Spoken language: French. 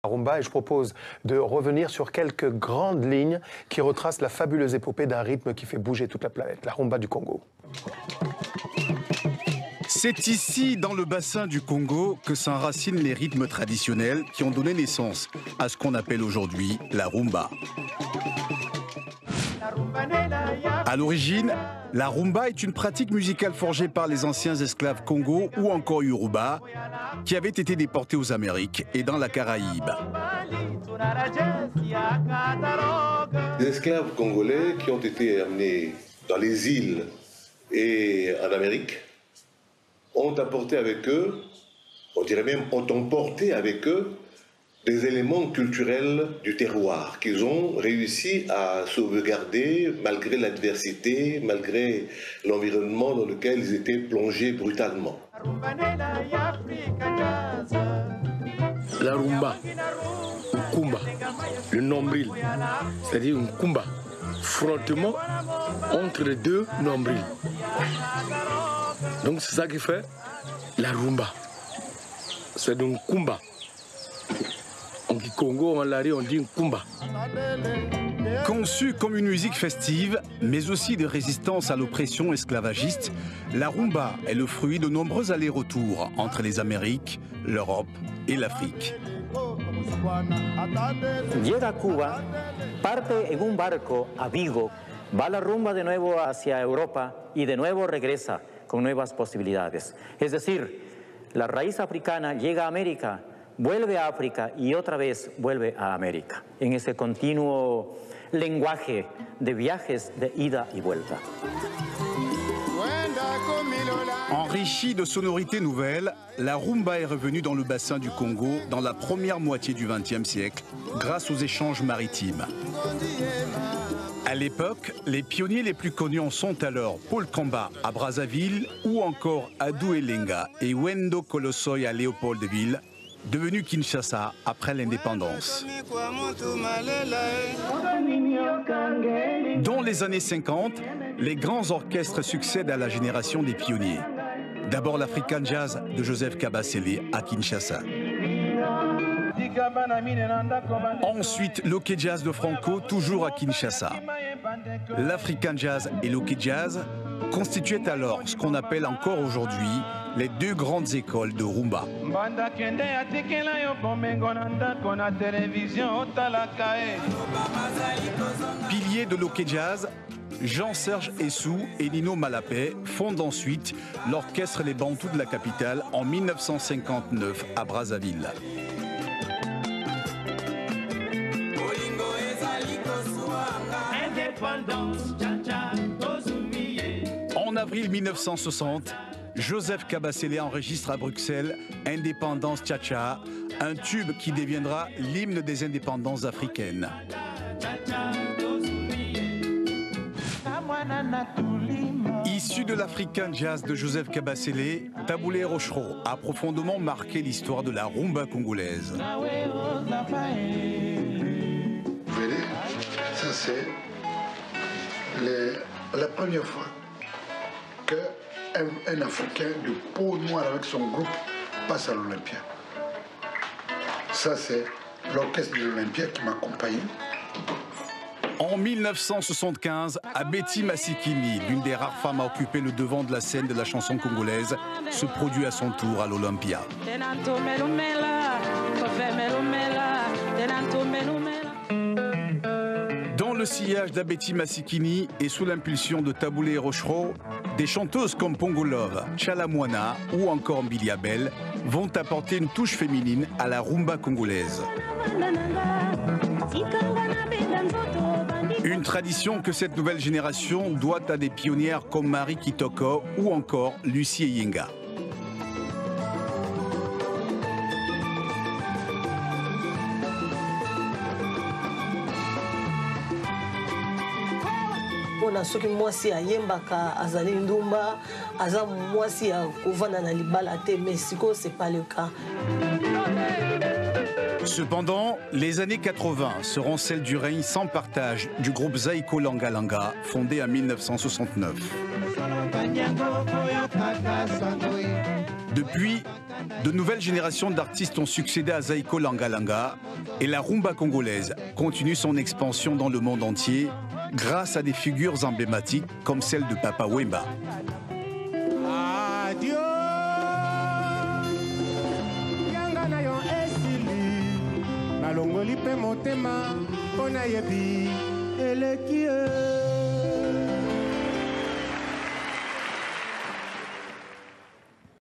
Rumba, et je propose de revenir sur quelques grandes lignes qui retracent la fabuleuse épopée d'un rythme qui fait bouger toute la planète, la rumba du Congo. C'est ici, dans le bassin du Congo, que s'enracinent les rythmes traditionnels qui ont donné naissance à ce qu'on appelle aujourd'hui la rumba. À l'origine, la rumba est une pratique musicale forgée par les anciens esclaves Congo ou encore Yoruba qui avaient été déportés aux Amériques et dans la Caraïbe. Les esclaves congolais qui ont été amenés dans les îles et en Amérique ont apporté avec eux, on dirait même ont emporté avec eux des éléments culturels du terroir qu'ils ont réussi à sauvegarder malgré l'adversité, malgré l'environnement dans lequel ils étaient plongés brutalement. La rumba, Nkumba, le nombril, c'est-à-dire Nkumba, frottement entre les deux nombrils. Donc c'est ça qui fait la rumba. C'est donc Nkumba. En Congo, en Lari, on dit Nkumba. Conçue comme une musique festive, mais aussi de résistance à l'oppression esclavagiste, la rumba est le fruit de nombreux allers-retours entre les Amériques, l'Europe et l'Afrique. Llega a Cuba, parte en un barco a Vigo, va la rumba de nuevo hacia Europa y de nuevo regresa con nuevas posibilidades. Es decir, la raíz africana llega a América, vuelve a África y otra vez vuelve a América, en ese continuo lenguaje de viajes de ida y vuelta. Enrichie de sonorités nouvelles, la rumba est revenue dans le bassin du Congo dans la première moitié du XXe siècle grâce aux échanges maritimes. À l'époque, les pionniers les plus connus en sont alors Paul Kamba à Brazzaville ou encore Adou Elenga et Wendo Kolosoy à Léopoldville, devenu Kinshasa après l'indépendance. Dans les années 50, les grands orchestres succèdent à la génération des pionniers. D'abord l'African Jazz de Joseph Kabasele à Kinshasa. Ensuite, l'Ok Jazz de Franco, toujours à Kinshasa. L'African Jazz et l'Ok Jazz constituaient alors ce qu'on appelle encore aujourd'hui les deux grandes écoles de rumba. Piliers de l'Ok Jazz, Jean-Serge Essou et Nino Malapé fondent ensuite l'orchestre Les Bantous de la capitale en 1959 à Brazzaville. En avril 1960, Joseph Kabasele enregistre à Bruxelles Indépendance Tcha-Tcha, un tube qui deviendra l'hymne des indépendances africaines. Issu de l'African Jazz de Joseph Kabasele, Taboulé Rochereau a profondément marqué l'histoire de la rumba congolaise. Vous voyez, ça c'est la première fois qu'un Africain de peau noire avec son groupe passe à l'Olympia. Ça c'est l'orchestre de l'Olympia qui m'accompagne. En 1975, Abeti Masikini, l'une des rares femmes à occuper le devant de la scène de la chanson congolaise, se produit à son tour à l'Olympia. Dans le sillage d'Abeti Masikini et sous l'impulsion de Taboulé Rochereau, des chanteuses comme Pongo Love, Chalamwana ou encore Mbili Abel vont apporter une touche féminine à la rumba congolaise. Une tradition que cette nouvelle génération doit à des pionnières comme Marie Kitoko ou encore Lucie Eyenga. Mpona soki mwasi ayembaka azali ndumba aza mwasi ya kovanda na libala te, mais sikoyo c'est pas le cas. Cependant, les années 80 seront celles du règne sans partage du groupe Zaiko Langa Langa, fondé en 1969. Depuis, de nouvelles générations d'artistes ont succédé à Zaiko Langa-Langa et la rumba congolaise continue son expansion dans le monde entier grâce à des figures emblématiques comme celle de Papa Wemba. Adieu. Yanga na yo esili malongoli pe motema pona yebi eleki